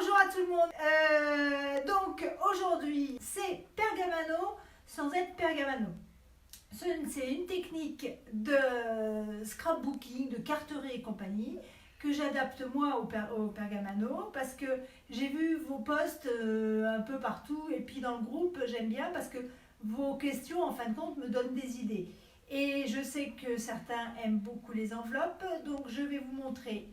bonjour à tout le monde. Donc aujourd'hui, c'est Pergamano sans être Pergamano. C'est une technique de scrapbooking, de carterie et compagnie que j'adapte moi au Pergamano parce que j'ai vu vos posts un peu partout et puis dans le groupe, j'aime bien parce que vos questions en fin de compte me donnent des idées. Et je sais que certains aiment beaucoup les enveloppes, donc je vais vous montrer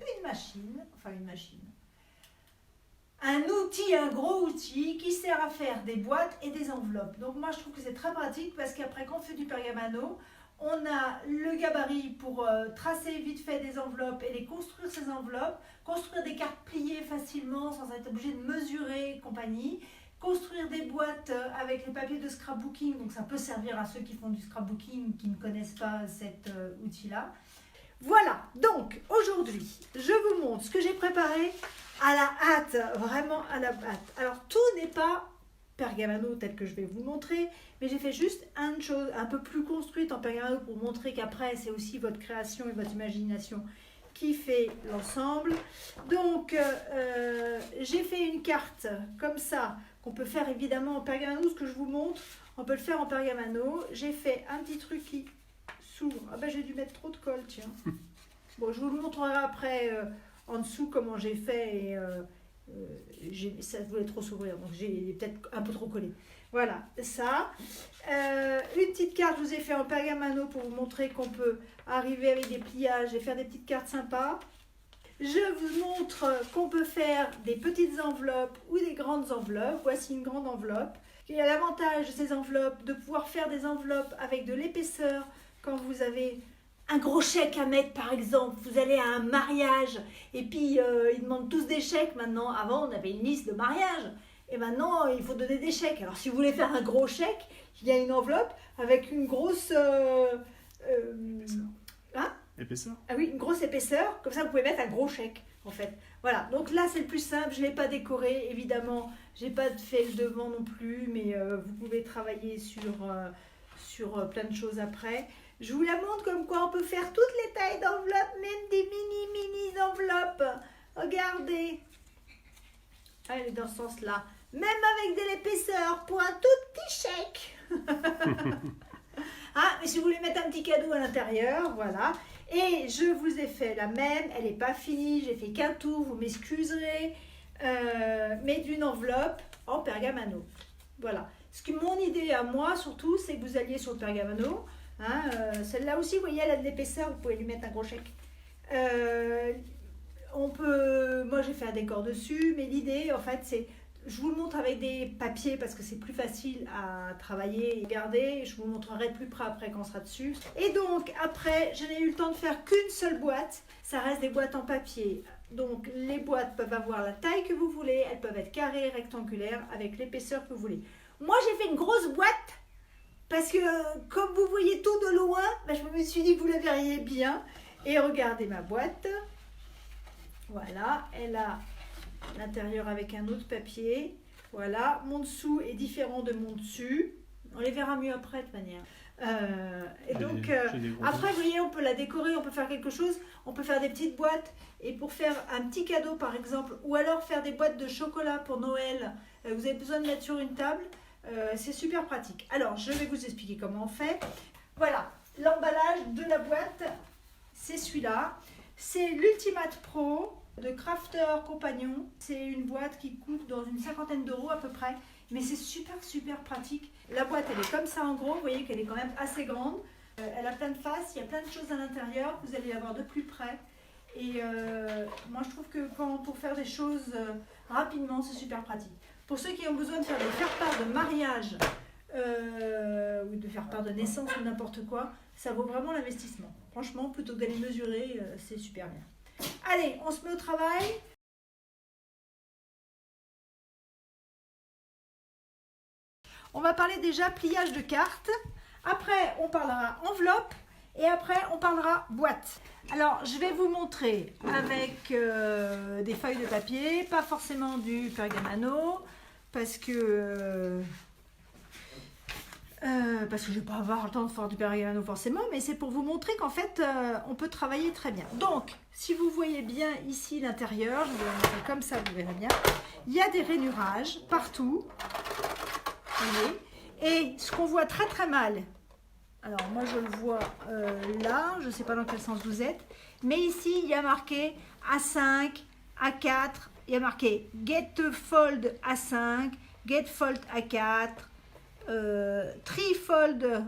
un outil, un gros outil qui sert à faire des boîtes et des enveloppes. Donc moi je trouve que c'est très pratique parce qu'après quand on fait du Pergamano, on a le gabarit pour tracer vite fait des enveloppes et les construire ces enveloppes, construire des cartes pliées facilement sans être obligé de mesurer et compagnie, construire des boîtes avec les papiers de scrapbooking, donc ça peut servir à ceux qui font du scrapbooking qui ne connaissent pas cet outil-là. Voilà, donc aujourd'hui, je vous montre ce que j'ai préparé à la hâte, vraiment à la hâte. Alors tout n'est pas Pergamano tel que je vais vous montrer, mais j'ai fait juste une chose un peu plus construite en Pergamano pour montrer qu'après c'est aussi votre création et votre imagination qui fait l'ensemble. Donc j'ai fait une carte comme ça qu'on peut faire évidemment en Pergamano, ce que je vous montre, on peut le faire en Pergamano. J'ai fait un petit truc qui s'ouvre. Ah ben j'ai dû mettre trop de colle, tiens. Bon, je vous le montrerai après en dessous comment j'ai fait et ça voulait trop s'ouvrir, donc j'ai peut-être un peu trop collé. Voilà, ça. Une petite carte, je vous ai fait en Pergamano pour vous montrer qu'on peut arriver avec des pliages et faire des petites cartes sympas. Je vous montre qu'on peut faire des petites enveloppes ou des grandes enveloppes. Voici une grande enveloppe. Il y a l'avantage de ces enveloppes de pouvoir faire des enveloppes avec de l'épaisseur quand vous avez un gros chèque à mettre par exemple. Vous allez à un mariage et puis ils demandent tous des chèques maintenant. Avant on avait une liste de mariage et maintenant il faut donner des chèques. Alors si vous voulez faire un gros chèque, il y a une enveloppe avec une grosse... Épaisseur. Ah oui, une grosse épaisseur, comme ça vous pouvez mettre un gros chèque en fait. Voilà, donc là c'est le plus simple, je ne l'ai pas décoré évidemment, j'ai pas fait le devant non plus, mais vous pouvez travailler sur plein de choses après. Je vous la montre comme quoi on peut faire toutes les tailles d'enveloppes, même des mini enveloppes. Regardez, elle est dans ce sens là, même avec de l'épaisseur pour un tout petit chèque. Ah, mais si vous voulez mettre un petit cadeau à l'intérieur, voilà. Et je vous ai fait la même, elle n'est pas finie, j'ai fait qu'un tour, vous m'excuserez, mais d'une enveloppe en Pergamano. Voilà. Mon idée à moi, surtout, c'est que vous alliez sur le Pergamano. Hein, celle-là aussi, vous voyez, elle a de l'épaisseur, vous pouvez lui mettre un gros chèque. Moi j'ai fait un décor dessus, mais l'idée, en fait, c'est... Je vous le montre avec des papiers parce que c'est plus facile à travailler et garder. Je vous montrerai de plus près après quand on sera dessus. Et donc après, je n'ai eu le temps de faire qu'une seule boîte. Ça reste des boîtes en papier. Donc les boîtes peuvent avoir la taille que vous voulez. Elles peuvent être carrées, rectangulaires, avec l'épaisseur que vous voulez. Moi j'ai fait une grosse boîte parce que comme vous voyez tout de loin, je me suis dit que vous la verriez bien. Et regardez ma boîte. Voilà, elle a... l'intérieur avec un autre papier. Voilà, mon dessous est différent de mon dessus. On les verra mieux après de toute manière. Après, vous voyez, on peut la décorer, on peut faire quelque chose. On peut faire des petites boîtes. Et pour faire un petit cadeau, par exemple, ou alors faire des boîtes de chocolat pour Noël, vous avez besoin de mettre sur une table. C'est super pratique. Alors, je vais vous expliquer comment on fait. Voilà, l'emballage de la boîte, c'est celui-là. C'est l'Ultimate Pro de Crafter Compagnon. C'est une boîte qui coûte dans une 50aine d'euros à peu près, mais c'est super pratique. La boîte elle est comme ça en gros, vous voyez qu'elle est quand même assez grande. Elle a plein de faces, il y a plein de choses à l'intérieur, vous allez la voir de plus près. Et moi je trouve que pour faire des choses rapidement, c'est super pratique. Pour ceux qui ont besoin de faire des faire-part de mariage ou de faire-part de naissance ou n'importe quoi, ça vaut vraiment l'investissement. Franchement, plutôt que d'aller mesurer, c'est super bien. Allez, on se met au travail. On va parler déjà pliage de cartes. Après, on parlera enveloppe. Et après, on parlera boîte. Alors, je vais vous montrer avec des feuilles de papier. Pas forcément du Pergamano. Parce que parce que je ne vais pas avoir le temps de faire du pergamano forcément, mais c'est pour vous montrer qu'en fait, on peut travailler très bien. Donc, si vous voyez bien ici l'intérieur, je vais vous montrer comme ça, vous verrez bien, il y a des rainurages partout, vous voyez, et ce qu'on voit très très mal, alors moi je le vois là, je ne sais pas dans quel sens vous êtes, mais ici il y a marqué A5, A4, il y a marqué Get Fold A5, Get Fold A4, Trifold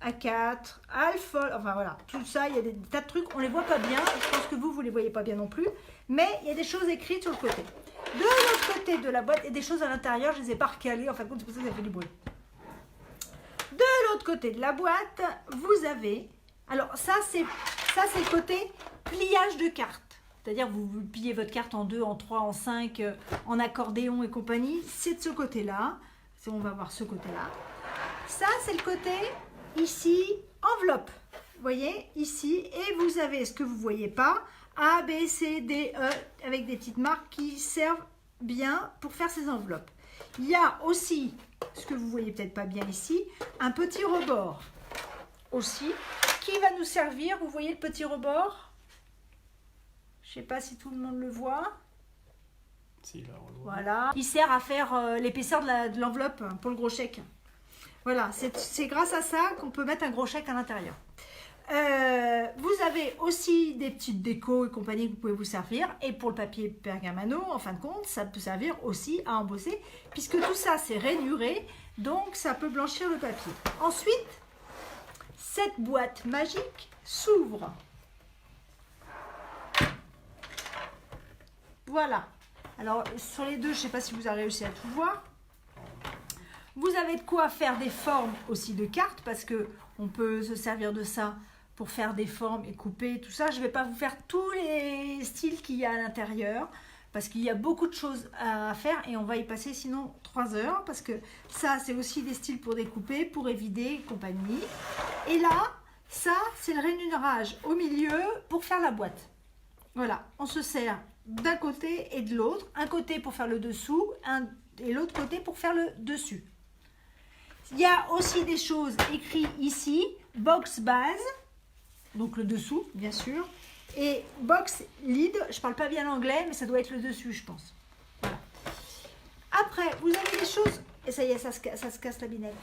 A4, Half-Fold, enfin voilà, tout ça, il y a des tas de trucs, on les voit pas bien, je pense que vous les voyez pas bien non plus, mais il y a des choses écrites sur le côté. De l'autre côté de la boîte, et des choses à l'intérieur, je les ai pas recalées, en fin de compte, c'est pour ça que ça fait du bruit. De l'autre côté de la boîte, vous avez, alors ça c'est le côté pliage de carte. C'est-à-dire vous pliez votre carte en 2, en 3, en 5, en accordéon et compagnie. C'est de ce côté-là. On va voir ce côté-là. Ça, c'est le côté, ici, enveloppe. Vous voyez, ici. Et vous avez ce que vous ne voyez pas. A, B, C, D, E, avec des petites marques qui servent bien pour faire ces enveloppes. Il y a aussi, ce que vous ne voyez peut-être pas bien ici, un petit rebord. Aussi, qui va nous servir. Vous voyez le petit rebord? Je ne sais pas si tout le monde le voit. Si, là, on le voit. Voilà. Il sert à faire l'épaisseur de l'enveloppe pour le gros chèque. Voilà, c'est grâce à ça qu'on peut mettre un gros chèque à l'intérieur. Vous avez aussi des petites décos et compagnie que vous pouvez vous servir. Et pour le papier pergamano, en fin de compte, ça peut servir aussi à embosser, puisque tout ça, c'est rainuré, donc ça peut blanchir le papier. Ensuite, cette boîte magique s'ouvre. Voilà. Alors, sur les deux, je ne sais pas si vous avez réussi à tout voir. Vous avez de quoi faire des formes aussi de cartes, parce qu'on peut se servir de ça pour faire des formes et couper, tout ça. Je ne vais pas vous faire tous les styles qu'il y a à l'intérieur, parce qu'il y a beaucoup de choses à faire et on va y passer sinon 3 heures, parce que ça, c'est aussi des styles pour découper, pour évider et compagnie. Et là, ça, c'est le rainurage au milieu pour faire la boîte. Voilà, on se sert d'un côté et de l'autre, un côté pour faire le dessous et l'autre côté pour faire le dessus. Il y a aussi des choses écrites ici, box base, donc le dessous bien sûr, et box lid, je parle pas bien l'anglais mais ça doit être le dessus je pense. Voilà. Après vous avez des choses, et ça y est ça se casse la binette,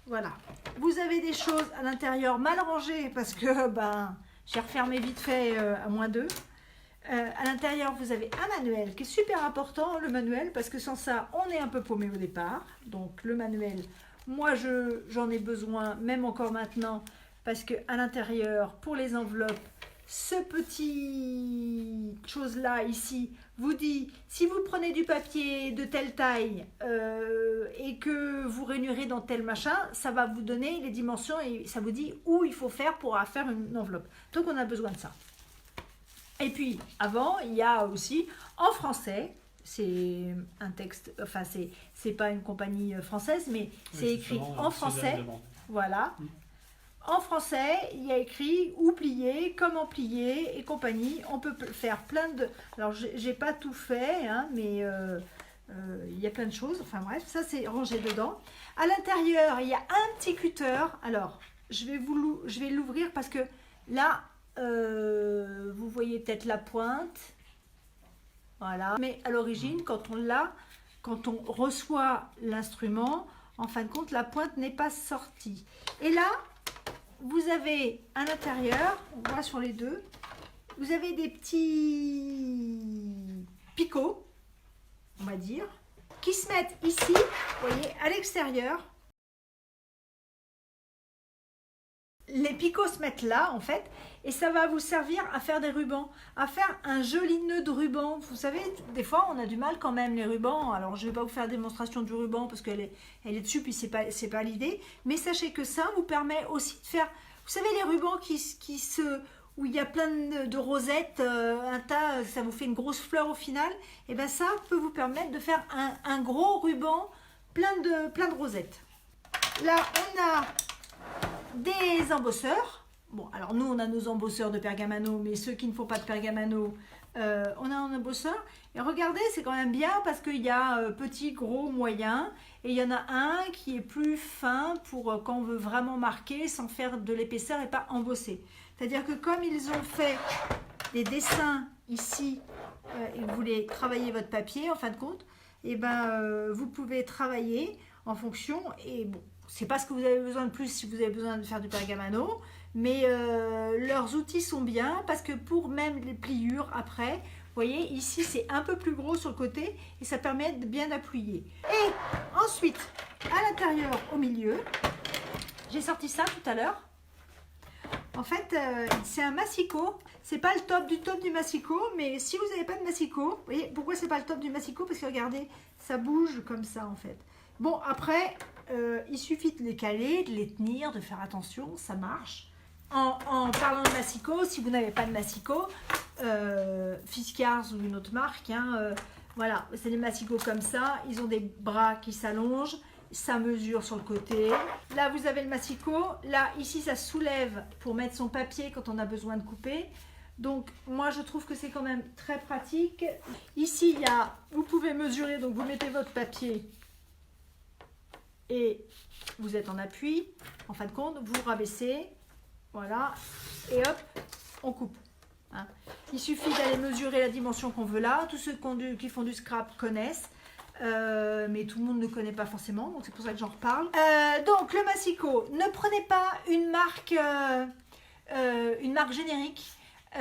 voilà. Vous avez des choses à l'intérieur mal rangées parce que j'ai refermé vite fait à -2. À l'intérieur, vous avez un manuel qui est super important, le manuel, parce que sans ça, on est un peu paumé au départ. Donc, le manuel, moi, j'en ai besoin, même encore maintenant, parce qu'à l'intérieur, pour les enveloppes, ce petit chose-là, ici, vous dit, si vous prenez du papier de telle taille et que vous rainurez dans tel machin, ça va vous donner les dimensions et ça vous dit où il faut faire pour faire une enveloppe. Donc, on a besoin de ça. Et puis, avant, il y a aussi, en français, c'est un texte, enfin, c'est pas une compagnie française, mais c'est écrit en français. Voilà. En français, il y a écrit où plier, comment plier et compagnie. On peut faire plein de... Alors, j'ai pas tout fait, hein, mais il y a plein de choses. Enfin bref, ça, c'est rangé dedans. À l'intérieur, il y a un petit cutter. Alors, je vais l'ouvrir parce que là... vous voyez peut-être la pointe, voilà, mais à l'origine quand on reçoit l'instrument, en fin de compte la pointe n'est pas sortie. Et là vous avez à l'intérieur, on voit sur les deux, vous avez des petits picots, on va dire, qui se mettent ici, vous voyez, à l'extérieur. Les picots se mettent là en fait et ça va vous servir à faire des rubans, à faire un joli nœud de ruban. Vous savez, des fois on a du mal quand même les rubans. Alors je ne vais pas vous faire la démonstration du ruban parce qu'elle est dessus puis c'est pas l'idée. Mais sachez que ça vous permet aussi de faire, vous savez les rubans où il y a plein de rosettes, un tas, ça vous fait une grosse fleur au final. Et bien ça peut vous permettre de faire un gros ruban plein de rosettes. Là on a des embosseurs. Bon, alors nous, on a nos embosseurs de pergamano, mais ceux qui ne font pas de pergamano, on a un embosseur. Et regardez, c'est quand même bien parce qu'il y a petit, gros, moyen. Et il y en a un qui est plus fin pour quand on veut vraiment marquer sans faire de l'épaisseur et pas embosser. C'est-à-dire que comme ils ont fait des dessins ici et vous voulez travailler votre papier en fin de compte, et vous pouvez travailler en fonction. Et bon, c'est pas ce que vous avez besoin de plus si vous avez besoin de faire du pergamano, mais leurs outils sont bien parce que pour même les pliures après, vous voyez ici c'est un peu plus gros sur le côté et ça permet de bien appuyer. Et ensuite à l'intérieur au milieu, j'ai sorti ça tout à l'heure. En fait, c'est un massicot. C'est pas le top du massicot, mais si vous n'avez pas de massicot, vous voyez pourquoi c'est pas le top du massicot? Parce que regardez, ça bouge comme ça en fait. Bon, après, il suffit de les caler, de les tenir, de faire attention, ça marche. En parlant de massicot, si vous n'avez pas de massicot, Fiskars ou une autre marque, voilà, c'est des massicots comme ça. Ils ont des bras qui s'allongent. Ça mesure sur le côté. Là, vous avez le massicot. Là, ici, ça soulève pour mettre son papier quand on a besoin de couper. Donc, moi, je trouve que c'est quand même très pratique. Ici, il y a, vous pouvez mesurer. Donc, vous mettez votre papier et vous êtes en appui. En fin de compte, vous rabaissez. Voilà. Et hop, on coupe. Il suffit d'aller mesurer la dimension qu'on veut là. Tous ceux qui font du scrap connaissent. Mais tout le monde ne connaît pas forcément, donc c'est pour ça que j'en reparle. Donc le massicot, ne prenez pas une marque générique. Il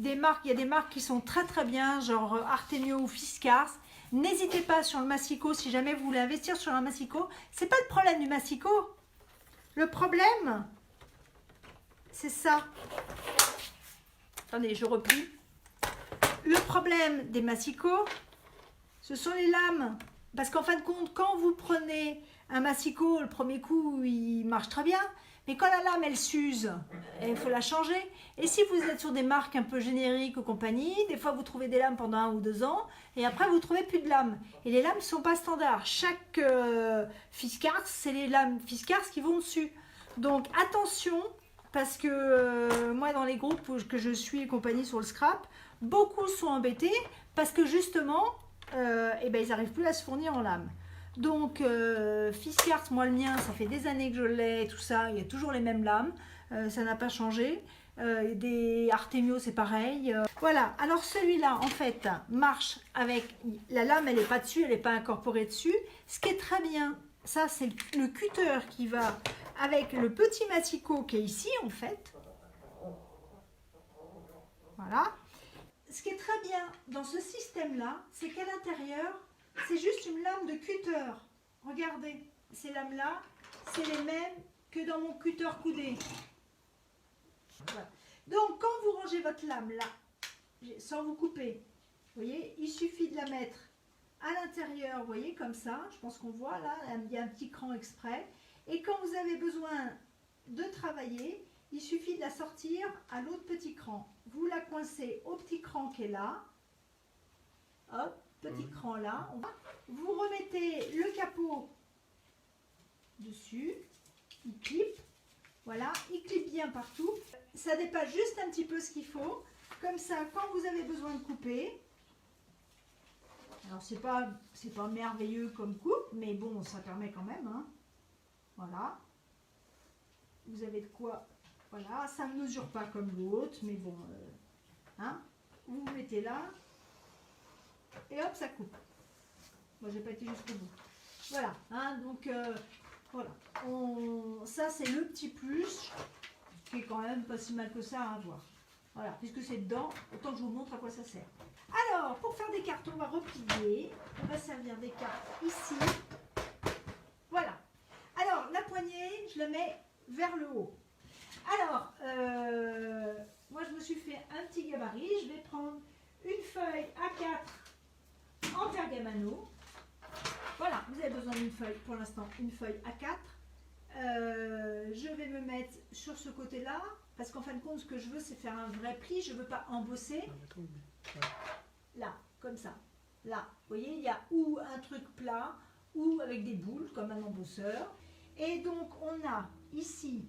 y a des marques qui sont très très bien, genre Artemio ou Fiskars. N'hésitez pas sur le massicot si jamais vous voulez investir sur un massicot. C'est pas le problème du massicot. Le problème, c'est ça. Attendez, je replie. Le problème des massicots, ce sont les lames. Parce qu'en fin de compte, quand vous prenez un massicot, le premier coup, il marche très bien. Mais quand la lame, elle s'use, il faut la changer. Et si vous êtes sur des marques un peu génériques ou compagnie, des fois, vous trouvez des lames pendant 1 ou 2 ans. Et après, vous ne trouvez plus de lames. Et les lames ne sont pas standards. Chaque Fiskars, c'est les lames Fiskars qui vont dessus. Donc, attention, parce que moi, dans les groupes que je suis et compagnie sur le scrap, beaucoup sont embêtés parce que justement, ils n'arrivent plus à se fournir en lames. Donc Fiskars, moi le mien, ça fait des années que je l'ai, tout ça, il y a toujours les mêmes lames, ça n'a pas changé. Des Artemio, c'est pareil. Voilà, alors celui-là, en fait, marche avec la lame, elle n'est pas dessus, elle n'est pas incorporée dessus. Ce qui est très bien, ça c'est le cutter qui va avec le petit massicot qui est ici, en fait. Voilà. Ce qui est très bien dans ce système-là, c'est qu'à l'intérieur, c'est juste une lame de cutter. Regardez, ces lames-là, c'est les mêmes que dans mon cutter coudé. Voilà. Donc, quand vous rangez votre lame là, sans vous couper, vous voyez, il suffit de la mettre à l'intérieur, vous voyez, comme ça. Je pense qu'on voit là, il y a un petit cran exprès. Et quand vous avez besoin de travailler, il suffit de la sortir à l'autre petit cran. Vous la coincez au petit cran qui est là. Hop, petit cran là. Vous remettez le capot dessus. Il clip. Voilà, il clip bien partout. Ça dépasse juste un petit peu ce qu'il faut. Comme ça, quand vous avez besoin de couper, alors c'est pas merveilleux comme coupe, mais bon, ça permet quand même. Voilà. Vous avez de quoi. Voilà, ça ne mesure pas comme l'autre, mais bon, vous vous mettez là, et hop, ça coupe. Moi, j'ai pas été jusqu'au bout. Voilà, donc, voilà. Ça, c'est le petit plus, qui est quand même pas si mal que ça à avoir. Voilà, puisque c'est dedans, autant que je vous montre à quoi ça sert. Alors, pour faire des cartes, on va replier. On va servir des cartes ici. Voilà. Alors, la poignée, je la mets vers le haut. Alors, moi je me suis fait un petit gabarit. Je vais prendre une feuille A4 en pergamano. Voilà, vous avez besoin d'une feuille, pour l'instant, une feuille A4. Je vais me mettre sur ce côté-là, parce qu'en fin de compte, ce que je veux, c'est faire un vrai pli. Je ne veux pas embosser. Là, comme ça. Là, vous voyez, il y a ou un truc plat, ou avec des boules, comme un embosseur. Et donc, on a ici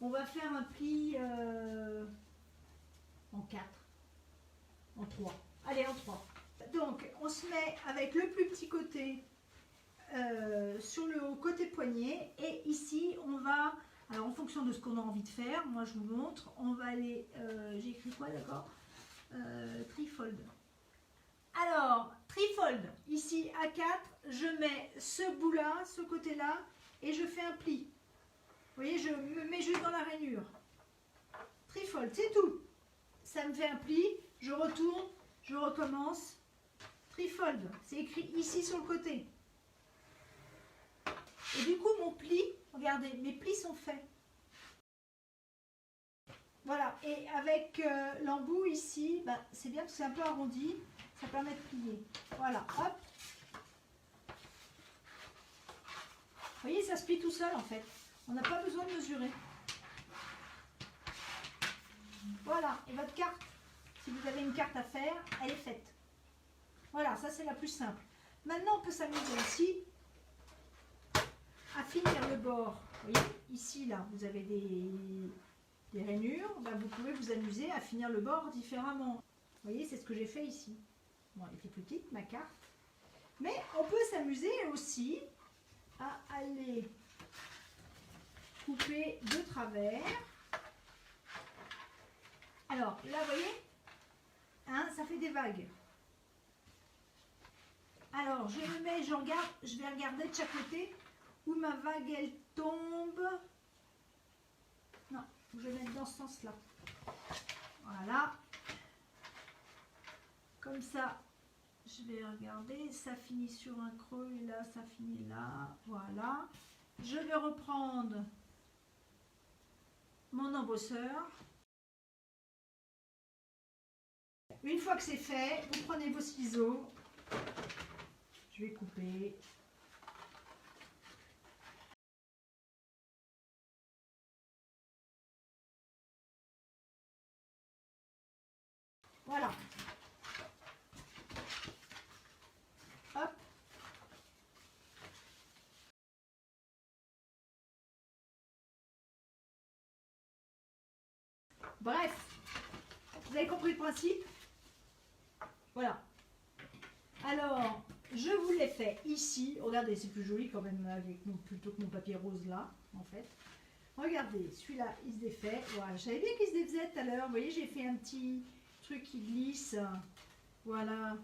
On va faire un pli en 4, en 3. Allez, en 3. Donc, on se met avec le plus petit côté sur le haut côté poignet. Et ici, on va, alors en fonction de ce qu'on a envie de faire, moi je vous montre, on va aller, j'ai écrit quoi d'accord, trifold. Alors, trifold, ici à 4, je mets ce bout-là, ce côté-là, et je fais un pli. Vous voyez, je me mets juste dans la rainure. Trifold, c'est tout. Ça me fait un pli, je retourne, je recommence. Trifold, c'est écrit ici sur le côté. Et du coup, mon pli, regardez, mes plis sont faits. Voilà, et avec l'embout ici, bah, c'est bien parce que c'est un peu arrondi, ça permet de plier. Voilà, hop. Vous voyez, ça se plie tout seul en fait. On n'a pas besoin de mesurer. Voilà, et votre carte, si vous avez une carte à faire, elle est faite. Voilà, ça c'est la plus simple. Maintenant, on peut s'amuser aussi à finir le bord. Vous voyez, ici, là, vous avez des rainures. Ben, vous pouvez vous amuser à finir le bord différemment. Vous voyez, c'est ce que j'ai fait ici. Bon, elle était petite, ma carte. Mais on peut s'amuser aussi à aller couper de travers. Alors, là, vous voyez, hein, ça fait des vagues. Alors, je me mets, je vais regarder de chaque côté où ma vague, elle tombe. Non, je vais mettre dans ce sens-là. Voilà. Comme ça, je vais regarder. Ça finit sur un creux et là, ça finit là. Voilà. Je vais reprendre mon embosseur. Une fois que c'est fait, vous prenez vos ciseaux. Je vais couper. Voilà. Hop. Bref, vous avez compris le principe? Voilà. Alors, je vous l'ai fait ici. Regardez, c'est plus joli quand même avec plutôt que mon papier rose là, en fait. Regardez, celui-là, il se défait. Voilà, je savais bien qu'il se défaisait tout à l'heure. Vous voyez, j'ai fait un petit truc qui glisse. Voilà.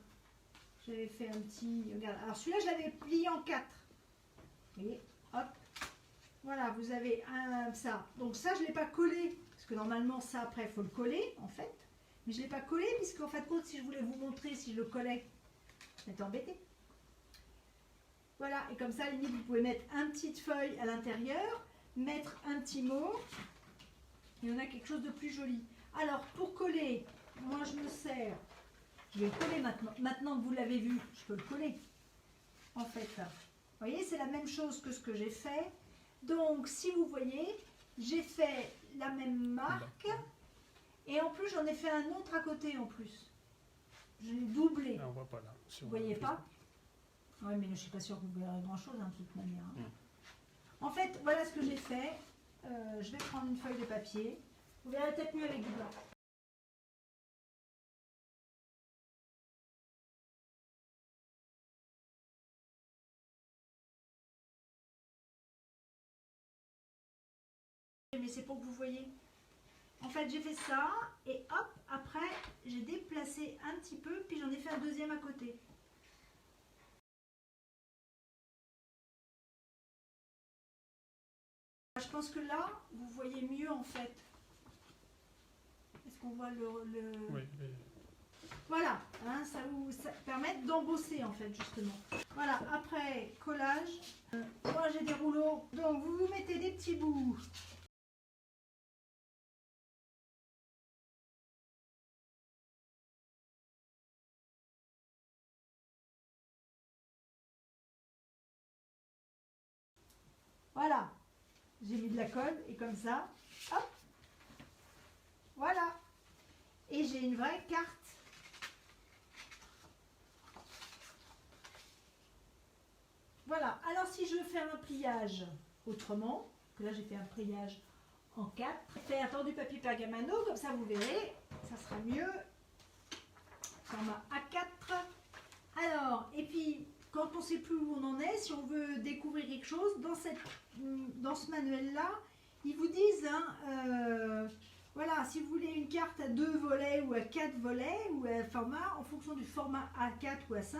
J'avais fait un petit... Regarde. Alors, celui-là, je l'avais plié en 4. Vous voyez, hop. Voilà, vous avez ça. Donc ça, je ne l'ai pas collé. Parce que normalement, ça, après, il faut le coller, en fait. Mais je ne l'ai pas collé, puisqu'en fait, si je voulais vous montrer, si je le collais, j'étais embêtée. Voilà, et comme ça, à la limite, vous pouvez mettre une petite feuille à l'intérieur, mettre un petit mot, et on a quelque chose de plus joli. Alors, pour coller, moi, je me sers, je vais le coller maintenant. Maintenant que vous l'avez vu, je peux le coller, en fait. Vous voyez, c'est la même chose que ce que j'ai fait. Donc, si vous voyez, j'ai fait la même marque, et en plus, j'en ai fait un autre à côté, en plus. Je l'ai doublé. Ah, on voit pas là. Vous voyez pas? Oui, mais je ne suis pas sûre que vous verrez grand-chose, hein, de toute manière. En fait, voilà ce que j'ai fait. Je vais prendre une feuille de papier. Vous verrez peut-être mieux avec du blanc. Mais c'est pour que vous voyez. En fait, j'ai fait ça, et hop, après, j'ai déplacé un petit peu, puis j'en ai fait un deuxième à côté. Je pense que là, vous voyez mieux en fait. Est-ce qu'on voit le... Oui, mais... Voilà, hein, ça vous permet d'embosser en fait justement. Voilà, après collage, moi j'ai des rouleaux, donc vous mettez des petits bouts. Voilà, j'ai mis de la colle et comme ça, hop, voilà. Et j'ai une vraie carte. Voilà, alors si je veux faire un pliage autrement, que là j'ai fait un pliage en 4. Faire du papier pergamano, comme ça vous verrez, ça sera mieux. Format A4. Alors, et puis, quand on ne sait plus où on en est, si on veut découvrir quelque chose, dans ce manuel-là, ils vous disent, hein, voilà, si vous voulez une carte à 2 volets ou à 4 volets, ou à format, en fonction du format A4 ou A5,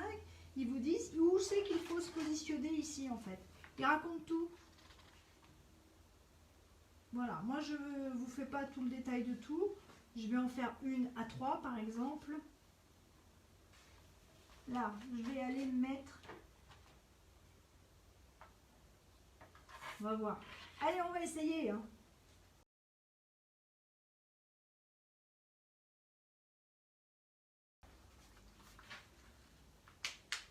ils vous disent où c'est qu'il faut se positionner ici, en fait. Ils racontent tout. Voilà, moi je ne vous fais pas tout le détail de tout. Je vais en faire une à 3 par exemple. Là, je vais aller mettre. On va voir. Allez, on va essayer. Hein.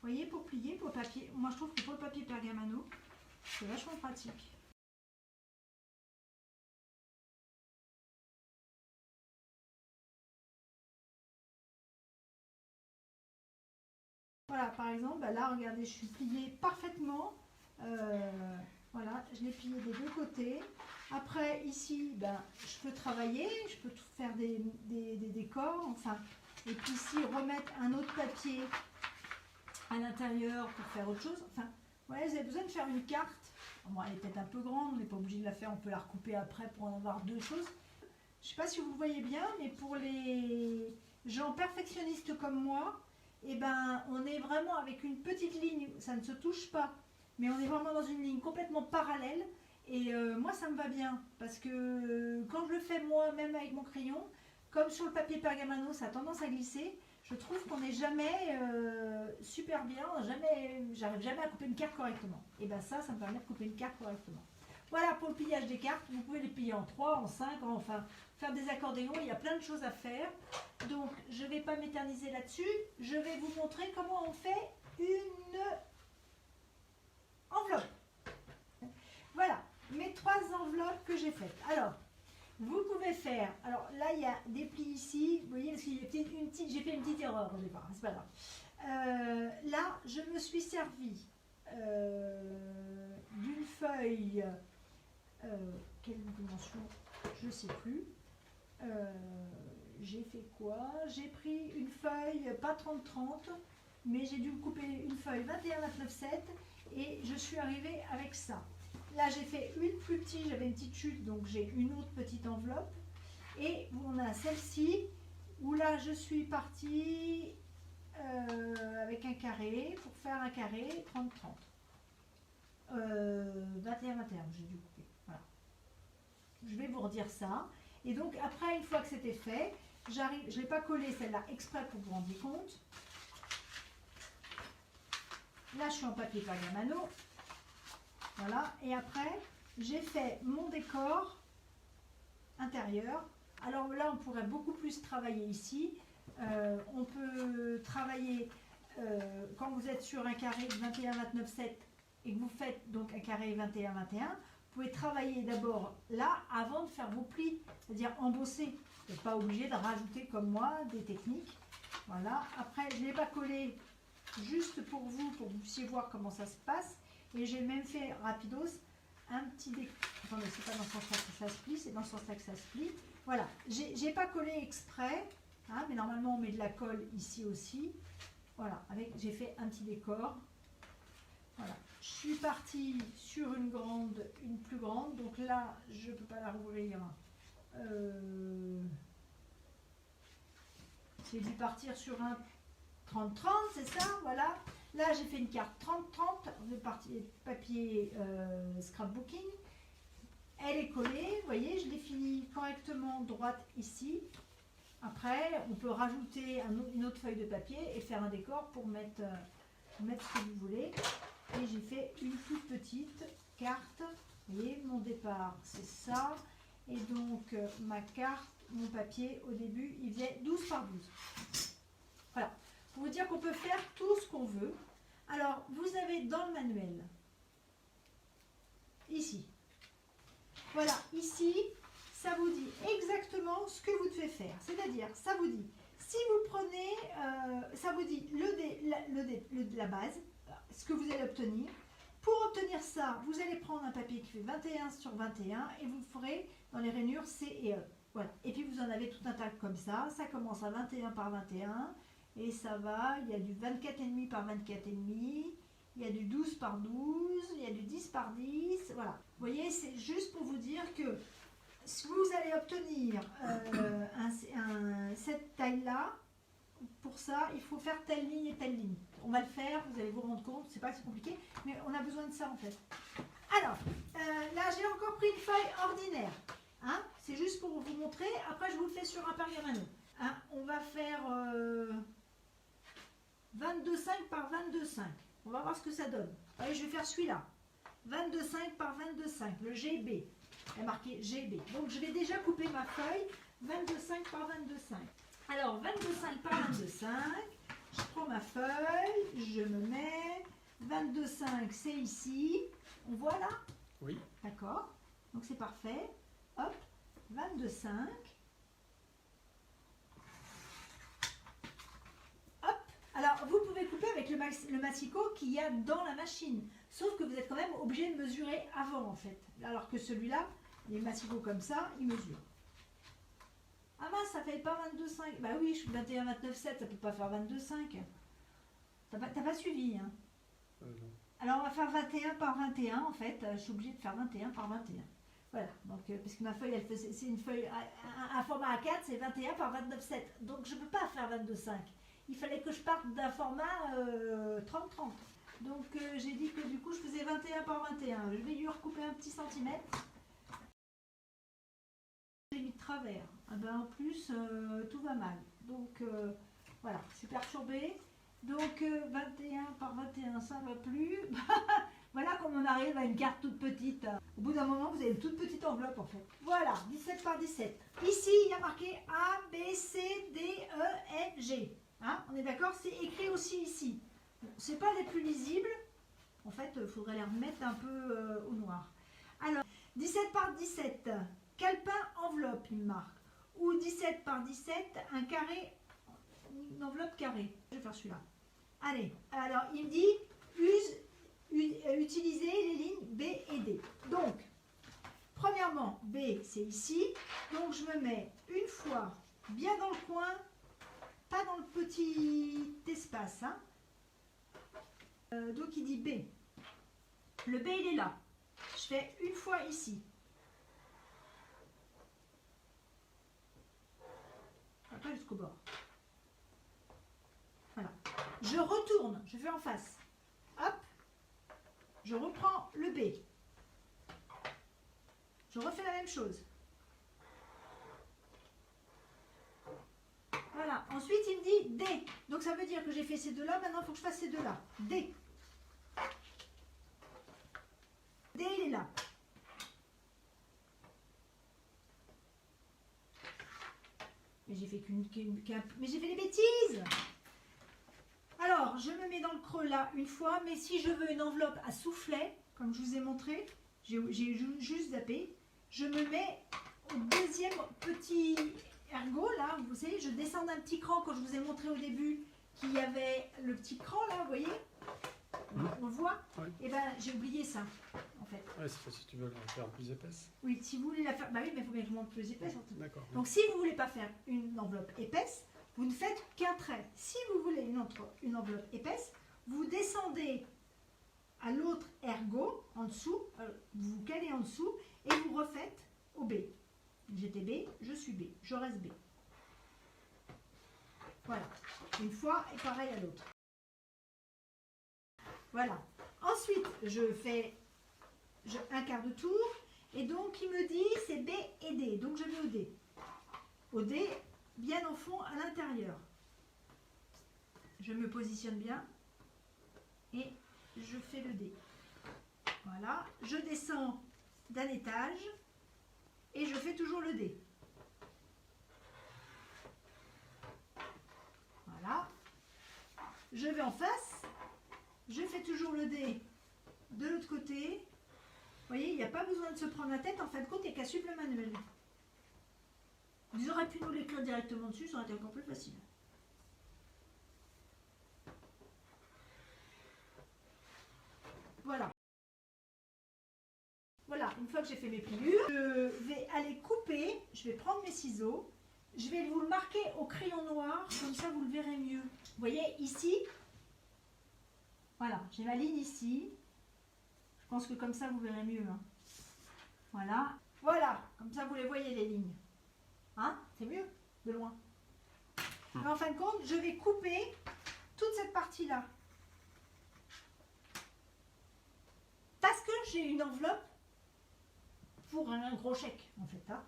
Vous voyez, pour plier, pour le papier, moi je trouve que pour le papier pergamano, c'est vachement pratique. Voilà, par exemple, bah là, regardez, je suis pliée parfaitement. Voilà, je l'ai plié des deux côtés. Après, ici, ben, je peux travailler, je peux faire des décors, enfin. Et puis ici, remettre un autre papier à l'intérieur pour faire autre chose. Enfin, voilà, vous avez besoin de faire une carte. Bon, elle est peut-être un peu grande, on n'est pas obligé de la faire, on peut la recouper après pour en avoir deux choses. Je ne sais pas si vous le voyez bien, mais pour les gens perfectionnistes comme moi, eh ben, on est vraiment avec une petite ligne, ça ne se touche pas, mais on est vraiment dans une ligne complètement parallèle. Et moi, ça me va bien, parce que quand je le fais moi, même avec mon crayon, comme sur le papier pergamano, ça a tendance à glisser, je trouve qu'on n'est jamais super bien, j'arrive jamais à couper une carte correctement. Et bien ça me permet de couper une carte correctement. Voilà pour le pliage des cartes, vous pouvez les plier en 3, en 5, enfin faire des accordéons, il y a plein de choses à faire. Donc je ne vais pas m'éterniser là-dessus, je vais vous montrer comment on fait une enveloppe. Voilà, mes 3 enveloppes que j'ai faites. Alors, vous pouvez faire, alors là il y a des plis ici, vous voyez, parce qu'il y a j'ai fait une petite erreur au départ, c'est pas grave. Là, je me suis servi d'une feuille, quelle dimension, je ne sais plus. J'ai fait quoi? J'ai pris une feuille, pas 30-30, mais j'ai dû couper une feuille 21-29-7 et je suis arrivée avec ça. Là, j'ai fait une plus petite, j'avais une petite chute, donc j'ai une autre petite enveloppe. Et on a celle-ci, où là, je suis partie avec un carré, pour faire un carré 30-30. 21-21, j'ai dû couper. Voilà. Je vais vous redire ça. Et donc, après, une fois que c'était fait, j'arrive, je ne l'ai pas collé celle-là exprès pour vous rendre compte. Là, je suis en papier pergamano. Voilà, et après, j'ai fait mon décor intérieur. Alors là, on pourrait beaucoup plus travailler ici. On peut travailler, quand vous êtes sur un carré de 21-29-7 et que vous faites donc un carré 21-21, vous pouvez travailler d'abord là avant de faire vos plis, c'est-à-dire embosser. Vous n'êtes pas obligé de rajouter comme moi des techniques. Voilà, après, je ne l'ai pas collé juste pour que vous puissiez voir comment ça se passe. Et j'ai même fait rapidos un petit décor. Attendez, c'est pas dans ce sens-là que ça se plie, c'est dans ce sens-là que ça se plie. Voilà, j'ai pas collé exprès, hein, mais normalement on met de la colle ici aussi. Voilà, j'ai fait un petit décor. Voilà, je suis partie sur une plus grande, donc là je peux pas la rouvrir. J'ai dû partir sur un 30-30, c'est ça, voilà. Là, j'ai fait une carte 30-30 de papier scrapbooking. Elle est collée, vous voyez, je l'ai fini correctement droite ici. Après, on peut rajouter une autre feuille de papier et faire un décor pour mettre ce que vous voulez. Et j'ai fait une toute petite carte. Vous voyez, mon départ, c'est ça. Et donc, ma carte, mon papier, au début, il faisait 12 par 12. Voilà. Pour vous dire qu'on peut faire tout ce qu'on veut. Alors, vous avez dans le manuel, ici, voilà, ici, ça vous dit exactement ce que vous devez faire. C'est-à-dire, ça vous dit, si vous prenez, ça vous dit la base, ce que vous allez obtenir. Pour obtenir ça, vous allez prendre un papier qui fait 21 sur 21 et vous le ferez dans les rainures C et E. Voilà. Et puis vous en avez tout un tas comme ça. Ça commence à 21 par 21 et ça va, il y a du 24,5 par 24,5, il y a du 12 par 12, il y a du 10 par 10, voilà. Vous voyez, c'est juste pour vous dire que si vous allez obtenir cette taille-là, pour ça, il faut faire telle ligne et telle ligne. On va le faire, vous allez vous rendre compte, c'est pas si compliqué, mais on a besoin de ça en fait. Alors, là j'ai encore pris une feuille ordinaire. Hein, c'est juste pour vous montrer. Après, je vous le fais sur un pergamano. Hein, on va faire 22,5 par 22,5. On va voir ce que ça donne. Allez, je vais faire celui-là. 22,5 par 22,5, le GB. Il y a marqué GB. Donc, je vais déjà couper ma feuille 22,5 par 22,5. Alors, 22,5 par 22,5. Je prends ma feuille, je me mets. 22,5, c'est ici. On voit là? Oui. D'accord. Donc, c'est parfait. Hop, 22,5. Hop. Alors, vous pouvez couper avec le massicot qu'il y a dans la machine. Sauf que vous êtes quand même obligé de mesurer avant, en fait. Alors que celui-là, les massicots comme ça, ils mesurent. Ah mince, ça fait pas 22,5. Bah oui, je suis 21, 29,7, ça peut pas faire 22,5. T'as pas suivi, hein? Non. Alors, on va faire 21 par 21, en fait. Je suis obligée de faire 21 par 21. Voilà, donc, parce que ma feuille, c'est une feuille, un format A4, c'est 21 par 29,7. Donc, je ne peux pas faire 22,5. Il fallait que je parte d'un format 30-30. Donc, j'ai dit que du coup, je faisais 21 par 21. Je vais lui recouper un petit centimètre. J'ai mis de travers. Ah ben, en plus, tout va mal. Donc, voilà, je suis perturbée. Donc, 21 par 21, ça ne va plus. Voilà comment on arrive à une carte toute petite. Au bout d'un moment, vous avez une toute petite enveloppe en fait. Voilà, 17 par 17. Ici, il y a marqué A, B, C, D, E, F, G. Hein, on est d'accord? C'est écrit aussi ici. Bon, c'est pas les plus lisibles. En fait, il faudrait les remettre un peu au noir. Alors, 17 par 17. Calepin enveloppe, il marque. Ou 17 par 17, un carré, une enveloppe carrée. Je vais faire celui-là. Allez, alors il me dit utiliser les lignes B et D. Donc, premièrement, B c'est ici. Donc je me mets une fois bien dans le coin, pas dans le petit espace. Hein. Donc il dit B. Le B il est là. Je fais une fois ici. Pas jusqu'au bord. Voilà. Je retourne, je fais en face. Hop. Je reprends le B. Je refais la même chose. Voilà. Ensuite, il me dit D. Donc, ça veut dire que j'ai fait ces deux-là. Maintenant, il faut que je fasse ces deux-là. D. D, il est là. Mais j'ai fait mais j'ai fait des bêtises. Alors, je me mets dans le creux là une fois, mais si je veux une enveloppe à soufflet, comme je vous ai montré, j'ai juste zappé, je me mets au deuxième petit ergot là, vous savez, je descends d'un petit cran quand je vous ai montré au début qu'il y avait le petit cran là, vous voyez, on le voit, Oui. Et ben j'ai oublié ça en fait. Ouais, c'est si tu veux la faire plus épaisse. Oui, si vous voulez la faire, bah oui, mais il faut bien que je monte plus épaisse. D'accord. Donc si vous ne voulez pas faire une enveloppe épaisse, vous ne faites qu'un trait. Si vous voulez une enveloppe épaisse, vous descendez à l'autre ergot, en dessous, vous vous calez en dessous, et vous refaites au B. J'étais B, je suis B, je reste B. Voilà, une fois et pareil à l'autre. Voilà. Ensuite, je fais un quart de tour, et donc il me dit c'est B et D, donc je vais au D. Au D, bien au fond, à l'intérieur. Je me positionne bien, et je fais le D. Voilà, je descends d'un étage, et je fais toujours le D. Voilà. Je vais en face, je fais toujours le D de l'autre côté. Vous voyez, il n'y a pas besoin de se prendre la tête, en fin de compte, il n'y a qu'à suivre le manuel. Vous auriez pu nous l'écrire directement dessus, ça aurait été encore plus facile. Voilà. fois que j'ai fait mes pliures, je vais aller couper, je vais prendre mes ciseaux, je vais vous le marquer au crayon noir, comme ça vous le verrez mieux. Vous voyez ici, voilà, j'ai ma ligne ici. Je pense que comme ça vous verrez mieux. Hein. Voilà, voilà, comme ça vous les voyez les lignes. Hein, c'est mieux de loin. Mais en fin de compte, je vais couper toute cette partie-là. Parce que j'ai une enveloppe pour un gros chèque, en fait. Hein.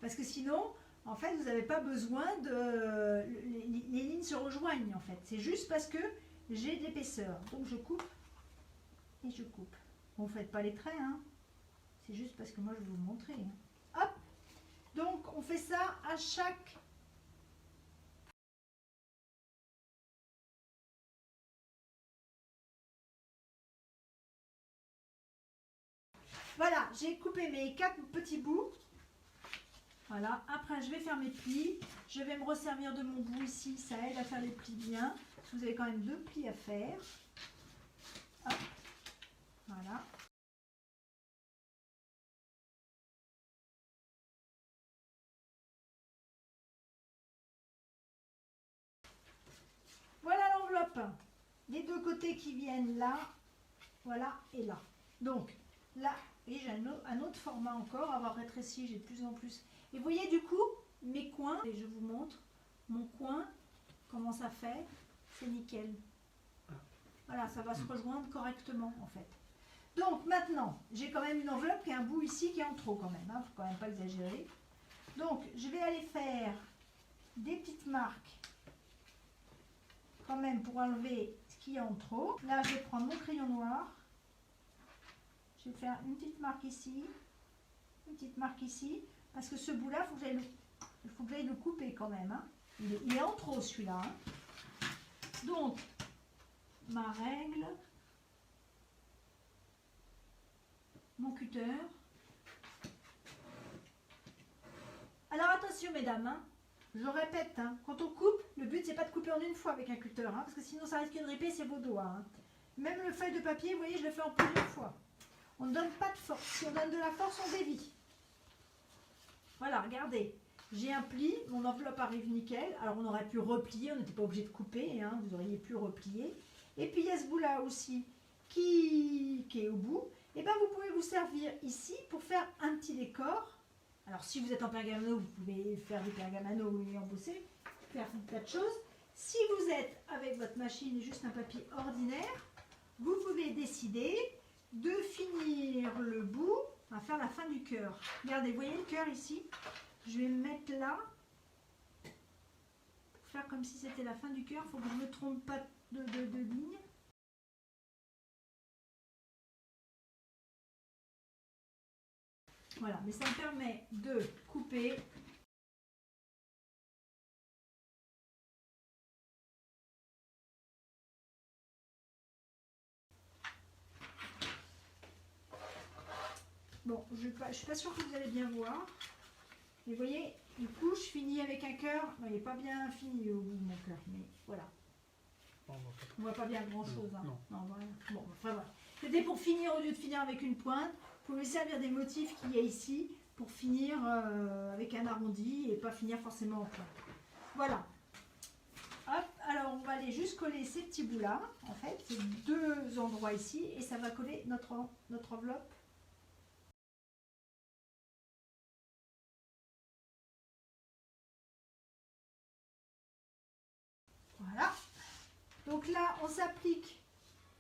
Parce que sinon, en fait, vous n'avez pas besoin de... Les lignes se rejoignent, en fait. C'est juste parce que j'ai de l'épaisseur. Donc, je coupe et je coupe. Bon, vous ne faites pas les traits, hein. C'est juste parce que moi, je vais vous le montrer. Hein. Hop. Donc, on fait ça à chaque... Voilà, j'ai coupé mes 4 petits bouts. Voilà, après je vais faire mes plis. Je vais me resservir de mon bout ici, ça aide à faire les plis bien. Parce que vous avez quand même 2 plis à faire. Hop. Voilà. Voilà l'enveloppe. Les 2 côtés qui viennent là, voilà, et là. Donc, là, et j'ai un autre format encore, avoir rétréci, j'ai de plus en plus. Et vous voyez du coup, mes coins, et je vous montre, mon coin, comment ça fait, c'est nickel. Voilà, ça va se rejoindre correctement en fait. Donc maintenant, j'ai quand même une enveloppe qui a un bout ici qui est en trop quand même, hein, faut quand même pas exagérer. Donc, je vais aller faire des petites marques quand même pour enlever ce qui est en trop. Là, je vais prendre mon crayon noir. Je vais faire une petite marque ici, une petite marque ici, parce que ce bout-là, il faut que j'aille le couper quand même. Hein. Il est en trop celui-là. Hein. Donc, ma règle, mon cutter. Alors attention mesdames, hein, je répète, hein, quand on coupe, le but c'est pas de couper en une fois avec un cutter, hein, parce que sinon ça risque de ripper vos doigts. Hein. Même le feuille de papier, vous voyez, je le fais en plusieurs fois. On ne donne pas de force. Si on donne de la force, on dévie. Voilà, regardez. J'ai un pli, mon enveloppe arrive nickel. Alors, on aurait pu replier, on n'était pas obligé de couper. Hein, vous auriez pu replier. Et puis, il y a ce bout-là aussi qui est au bout. Et bien, vous pouvez vous servir ici pour faire un petit décor. Alors, si vous êtes en pergamano, vous pouvez faire du pergamano et embosser, faire un tas de choses. Si vous êtes avec votre machine et juste un papier ordinaire, vous pouvez décider de finir le bout à faire la fin du cœur. Regardez, vous voyez le cœur ici? Je vais me mettre là pour faire comme si c'était la fin du cœur. Il faut que je ne me trompe pas de ligne. Voilà, mais ça me permet de couper. Bon, je ne suis pas sûre que vous allez bien voir. Mais vous voyez, du coup, je finis avec un cœur. Non, il n'est pas bien fini au bout de mon cœur, mais voilà. On ne voit pas bien grand-chose. Hein. Non, voilà. Bon, enfin voilà. C'était pour finir, au lieu de finir avec une pointe, vous pouvez servir des motifs qu'il y a ici pour finir avec un arrondi et pas finir forcément en pointe. Voilà. Hop, alors on va aller juste coller ces petits bouts-là. En fait, c'est 2 endroits ici et ça va coller notre enveloppe. Voilà. Donc là, on s'applique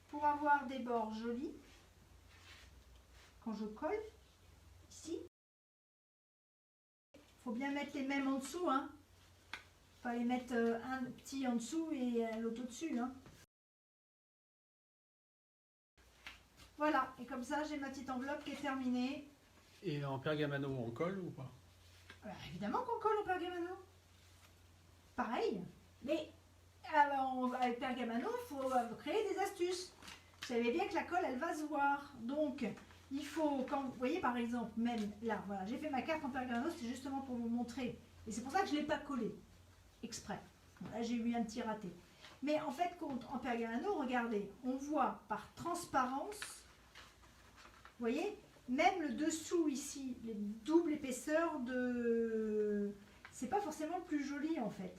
pour avoir des bords jolis. Quand je colle, ici. Il faut bien mettre les mêmes en dessous. Hein. Pas les mettre un petit en dessous et l'autre au-dessus. Hein. Voilà. Et comme ça, j'ai ma petite enveloppe qui est terminée. Et en pergamano, on colle ou pas? Alors, évidemment qu'on colle au pergamano. Pareil. Mais alors, avec pergamano, il faut créer des astuces. Vous savez bien que la colle, elle va se voir. Donc, il faut, quand vous voyez par exemple, même là, voilà, j'ai fait ma carte en pergamano, c'est justement pour vous montrer. Et c'est pour ça que je ne l'ai pas collée, exprès. Là, j'ai eu un petit raté. Mais en fait, en pergamano, regardez, on voit par transparence, vous voyez, même le dessous ici, les doubles épaisseurs de... C'est pas forcément le plus joli en fait.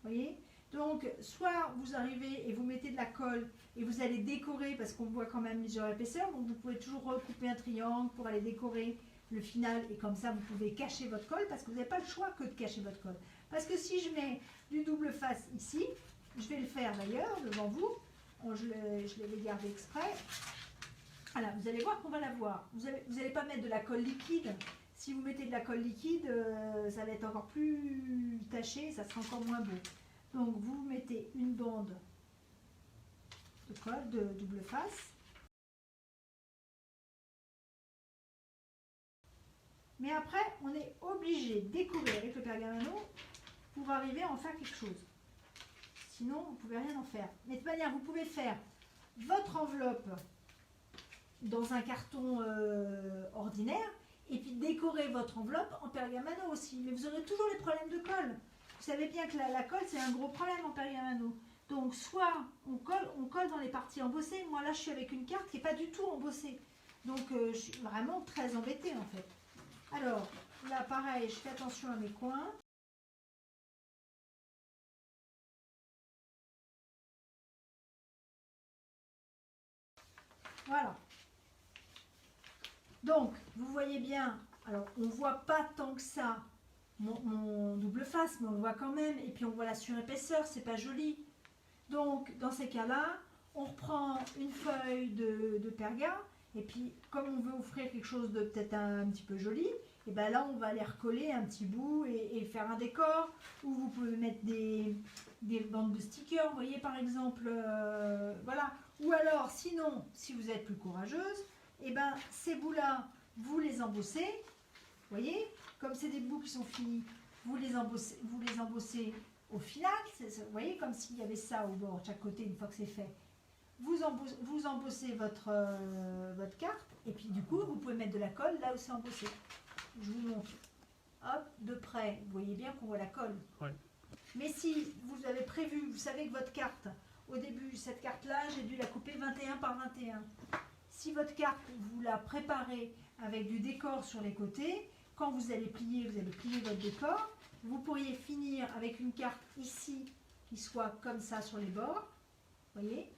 Vous voyez? Donc, soit vous arrivez et vous mettez de la colle et vous allez décorer parce qu'on voit quand même plusieurs épaisseurs. Donc, vous pouvez toujours recouper un triangle pour aller décorer le final et comme ça, vous pouvez cacher votre colle parce que vous n'avez pas le choix que de cacher votre colle. Parce que si je mets du double face ici, je vais le faire d'ailleurs devant vous. Je l'avais gardé exprès. Voilà, vous allez voir qu'on va la voir. Vous n'allez pas mettre de la colle liquide. Si vous mettez de la colle liquide, ça va être encore plus taché, ça sera encore moins beau. Donc vous mettez une bande de colle de double face. Mais après, on est obligé de décorer avec le pergamano pour arriver à en faire quelque chose. Sinon, vous ne pouvez rien en faire. Mais de toute manière, vous pouvez faire votre enveloppe dans un carton ordinaire et puis décorer votre enveloppe en pergamano aussi. Mais vous aurez toujours les problèmes de colle. Vous savez bien que la colle, c'est un gros problème en pergamano. Donc, soit on colle dans les parties embossées. Moi, là, je suis avec une carte qui n'est pas du tout embossée. Donc, je suis vraiment très embêtée, en fait. Alors, là, pareil, je fais attention à mes coins. Voilà. Donc, vous voyez bien, alors on ne voit pas tant que ça mon double face, mais on le voit quand même. Et puis on voit la surépaisseur, c'est pas joli. Donc, dans ces cas-là, on reprend une feuille de perga. Et puis, comme on veut offrir quelque chose de peut-être un petit peu joli, et bien là, on va aller recoller un petit bout et faire un décor. Ou vous pouvez mettre des bandes de stickers, vous voyez par exemple, voilà. Ou alors, sinon, si vous êtes plus courageuse, et ben ces bouts-là, vous les embossez, vous voyez, comme c'est des bouts qui sont finis, vous les embossez au final, vous voyez, comme s'il y avait ça au bord, de chaque côté, une fois que c'est fait. Vous embossez votre carte, et puis du coup, vous pouvez mettre de la colle là où c'est embossé. Je vous montre. Hop, de près, vous voyez bien qu'on voit la colle. Ouais. Mais si vous avez prévu, vous savez que votre carte, au début, cette carte-là, j'ai dû la couper 21 par 21. Si votre carte, vous la préparez avec du décor sur les côtés, quand vous allez plier votre décor, vous pourriez finir avec une carte ici qui soit comme ça sur les bords. Vous voyez?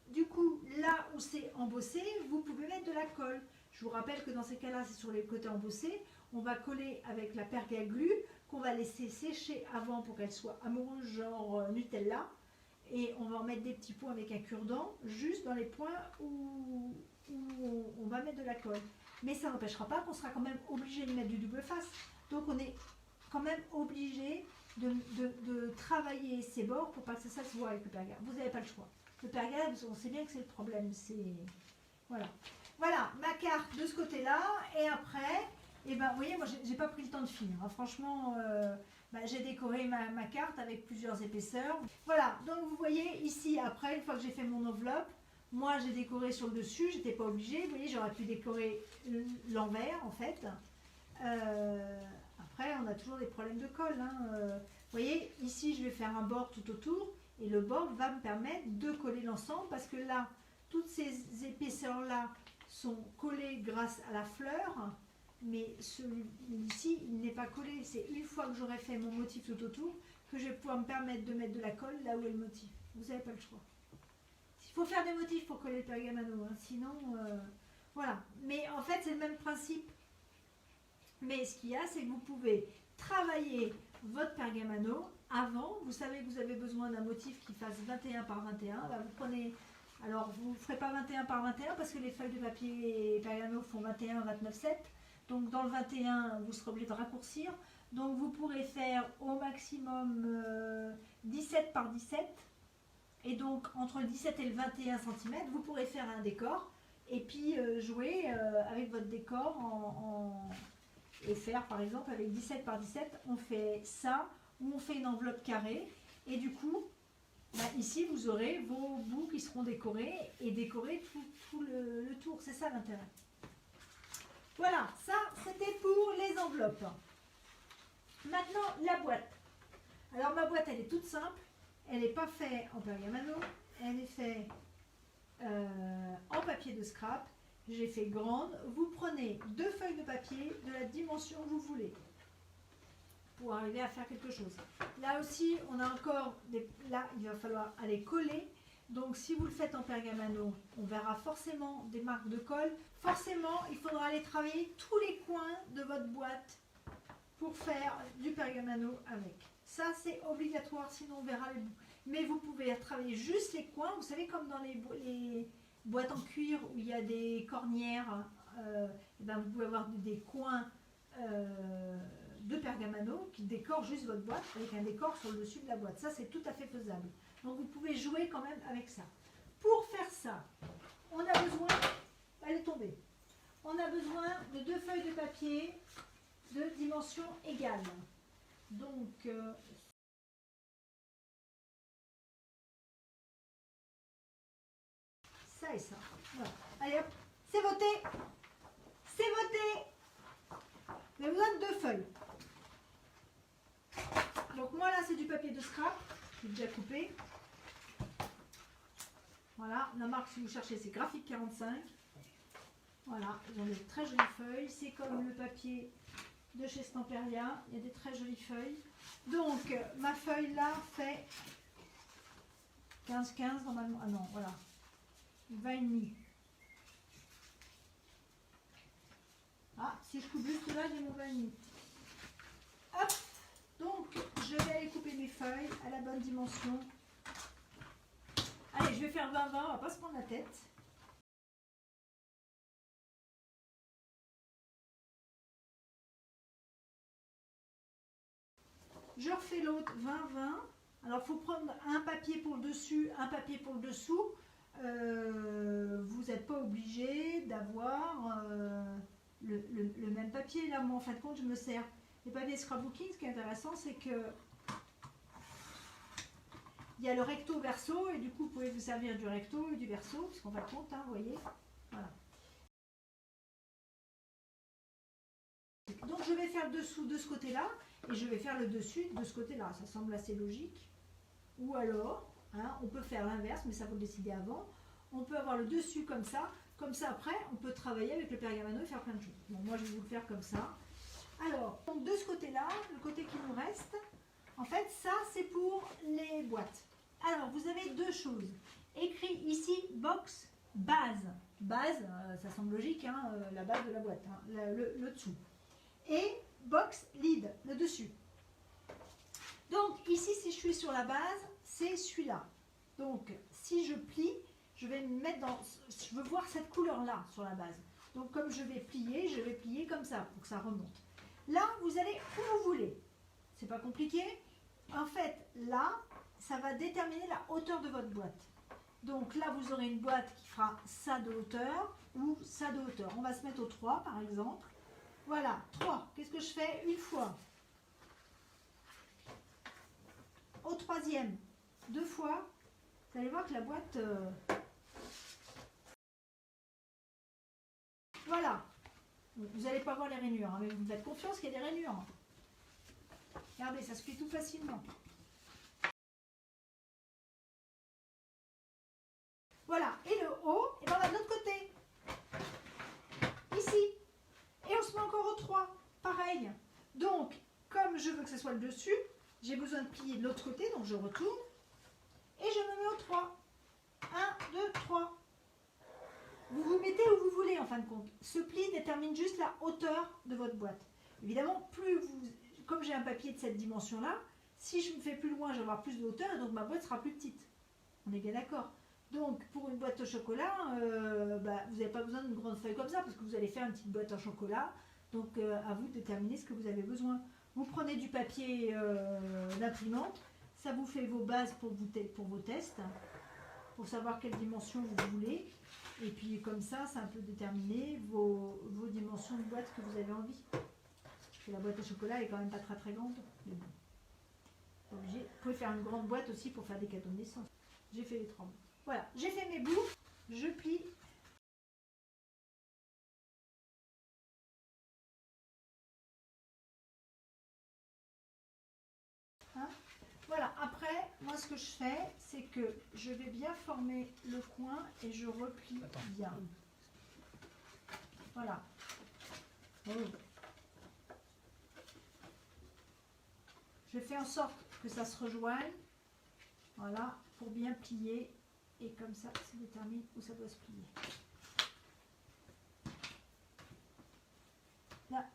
Du coup, là où c'est embossé, vous pouvez mettre de la colle. Je vous rappelle que dans ces cas-là, c'est sur les côtés embossés. On va coller avec la pergaglu qu'on va laisser sécher avant pour qu'elle soit amoureuse, genre Nutella. Et on va en mettre des petits points avec un cure-dent, juste dans les points où on va mettre de la colle. Mais ça n'empêchera pas qu'on sera quand même obligé de mettre du double face. Donc on est quand même obligé de travailler ces bords pour pas que ça se voit avec le perga. Vous n'avez pas le choix. Le perga, on sait bien que c'est le problème. Voilà. Voilà ma carte de ce côté-là. Et après, et ben, vous voyez, moi j'ai pas pris le temps de finir. Hein. Franchement, j'ai décoré ma carte avec plusieurs épaisseurs. Voilà, donc vous voyez ici, après, une fois que j'ai fait mon enveloppe, moi j'ai décoré sur le dessus, j'étais pas obligée. Vous voyez, j'aurais pu décorer l'envers en fait. Après, on a toujours des problèmes de colle. Hein. Vous voyez, ici je vais faire un bord tout autour. Et le bord va me permettre de coller l'ensemble parce que là, toutes ces épaisseurs-là sont collées grâce à la fleur. Mais celui-ci, il n'est pas collé. C'est une fois que j'aurai fait mon motif tout autour que je vais pouvoir me permettre de mettre de la colle là où est le motif. Vous n'avez pas le choix. Il faut faire des motifs pour coller le pergamano. Hein. Sinon, voilà. Mais en fait, c'est le même principe. Mais ce qu'il y a, c'est que vous pouvez travailler votre pergamano avant. Vous savez que vous avez besoin d'un motif qui fasse 21 par 21. Là, vous prenez, alors vous ne ferez pas 21 par 21 parce que les feuilles de papier pergamano font 21, 29, 7. Donc dans le 21, vous serez obligé de raccourcir. Donc vous pourrez faire au maximum 17 par 17. Et donc entre le 17 et le 21 cm, vous pourrez faire un décor. Et puis jouer avec votre décor et faire par exemple avec 17 par 17, on fait ça, ou on fait une enveloppe carrée. Et du coup, ici vous aurez vos bouts qui seront décorés et décorer tout le tour. C'est ça l'intérêt. Voilà, ça c'était pour les enveloppes. Maintenant la boîte. Alors ma boîte elle est toute simple. Elle n'est pas faite en pergamano. Elle est faite en papier de scrap. j'ai fait grande. Vous prenez 2 feuilles de papier de la dimension que vous voulez pour arriver à faire quelque chose. Là aussi, on a encore là, il va falloir aller coller. Donc, si vous le faites en pergamano, on verra forcément des marques de colle. Forcément, il faudra aller travailler tous les coins de votre boîte pour faire du pergamano avec. Ça, c'est obligatoire, sinon on verra les bouts. Mais vous pouvez travailler juste les coins. Vous savez, comme dans les boîtes en cuir où il y a des cornières, et ben vous pouvez avoir des coins de pergamano qui décorent juste votre boîte avec un décor sur le dessus de la boîte. Ça, c'est tout à fait faisable. Donc, vous pouvez jouer quand même avec ça. Pour faire ça, on a besoin... Elle est tombée. On a besoin de 2 feuilles de papier de dimension égale. Donc, ça et ça. Voilà. Allez hop, c'est voté. C'est voté. Vous avez besoin de 2 feuilles. Donc moi là c'est du papier de scrap, j'ai déjà coupé. Voilà, la marque si vous cherchez c'est Graphique 45. Voilà, ils ont des très jolies feuilles. C'est comme le papier de chez Stamperia, il y a des très jolies feuilles. Donc ma feuille là fait 15-15 normalement. Ah non, voilà. 20,5. Ah, si je coupe juste là, j'ai mon 20,5. Hop, donc je vais aller couper mes feuilles à la bonne dimension. Allez, je vais faire 20-20, on va pas se prendre la tête. Je refais l'autre 20-20. Alors, il faut prendre un papier pour le dessus, un papier pour le dessous. Vous n'êtes pas obligé d'avoir le même papier. Là, moi, en fin de compte, je me sers des papiers scrapbooking. Ce qui est intéressant, c'est que il y a le recto verso, et du coup, vous pouvez vous servir du recto et du verso, parce qu'en fin de compte, hein, vous voyez. Voilà. Donc, je vais faire le dessous de ce côté-là, et je vais faire le dessus de ce côté-là. Ça semble assez logique. Ou alors, hein, on peut faire l'inverse, mais ça faut le décider avant. On peut avoir le dessus comme ça après, on peut travailler avec le pergamano et faire plein de choses. Bon, moi, je vais vous le faire comme ça. Alors, donc de ce côté-là, le côté qui nous reste, en fait, ça, c'est pour les boîtes. Alors, vous avez 2 choses. Écrit ici, box, base. Base, ça semble logique, hein, la base de la boîte, hein, le dessous. Et box, lid, le dessus. Donc, ici, si je suis sur la base, c'est celui-là. Donc, si je plie, je vais me mettre dans... Je veux voir cette couleur-là sur la base. Donc, comme je vais plier comme ça pour que ça remonte. Là, vous allez où vous voulez. C'est pas compliqué. En fait, là, ça va déterminer la hauteur de votre boîte. Donc là, vous aurez une boîte qui fera ça de hauteur ou ça de hauteur. On va se mettre au 3, par exemple. Voilà, 3. Qu'est-ce que je fais? Une fois. Au 3e, 2 fois. Vous allez voir que la boîte... Voilà. Vous n'allez pas voir les rainures, hein, mais vous me faites confiance qu'il y a des rainures. Regardez, ça se plie tout facilement. Voilà. Et le haut, et ben on va de l'autre côté. Ici. Et on se met encore au 3. Pareil. Donc, comme je veux que ce soit le dessus, j'ai besoin de plier de l'autre côté, donc je retourne. Et je me mets au 3. 1, 2, 3. Vous vous mettez où vous voulez en fin de compte. Ce pli détermine juste la hauteur de votre boîte. Évidemment, plus vous, comme j'ai un papier de cette dimension-là, si je me fais plus loin, je vais avoir plus de hauteur et donc ma boîte sera plus petite. On est bien d'accord. Donc, pour une boîte au chocolat, vous n'avez pas besoin d'une grande feuille comme ça parce que vous allez faire une petite boîte en chocolat. Donc, à vous de déterminer ce que vous avez besoin. Vous prenez du papier d'imprimante. Ça vous fait vos bases pour vos tests, pour savoir quelle dimension vous voulez. Et puis comme ça, ça peut déterminer vos dimensions de boîte que vous avez envie. Parce que la boîte au chocolat est quand même pas très très grande. Mais bon. Vous pouvez faire une grande boîte aussi pour faire des cadeaux de naissance. J'ai fait les 30. Voilà, j'ai fait mes bouts. Je plie. Hein? Voilà, après, moi ce que je fais, c'est que je vais bien former le coin et je replie bien. Voilà. Oh. Je fais en sorte que ça se rejoigne. Voilà, pour bien plier. Et comme ça détermine où ça doit se plier. Là,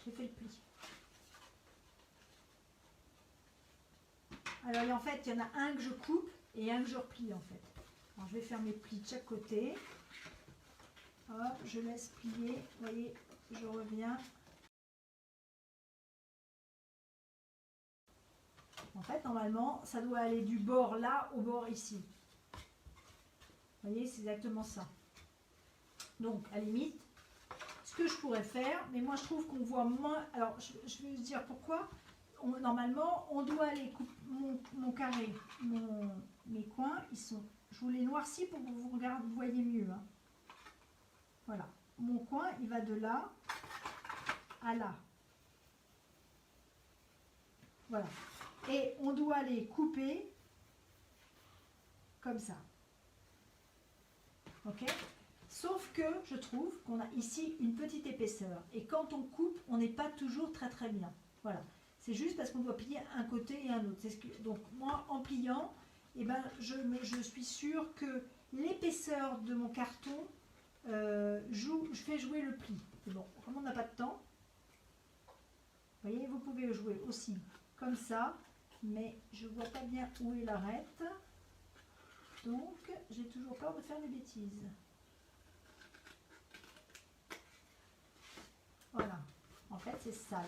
j'ai fait le pli. Alors en fait, il y en a un que je coupe et un que je replie en fait. Alors je vais faire mes plis de chaque côté. Hop, je laisse plier. Vous voyez, je reviens. En fait, normalement, ça doit aller du bord là au bord ici. Vous voyez, c'est exactement ça. Donc, à la limite, ce que je pourrais faire, mais moi je trouve qu'on voit moins. Alors, je vais vous dire pourquoi. Normalement, on doit aller couper mon carré, mes coins, ils sont. Je vous les noircis pour que vous voyez mieux. Hein. Voilà. Mon coin, il va de là à là. Voilà. Et on doit les couper comme ça. Ok? Sauf que je trouve qu'on a ici une petite épaisseur. Et quand on coupe, on n'est pas toujours très très bien. Voilà. C'est juste parce qu'on doit plier un côté et un autre. Donc moi, en pliant, eh ben, je suis sûre que l'épaisseur de mon carton je fais jouer le pli. Et bon, comme on n'a pas de temps, vous voyez, vous pouvez jouer aussi comme ça, mais je ne vois pas bien où est l'arête. Donc, j'ai toujours peur de faire des bêtises. Voilà. En fait, c'est sale.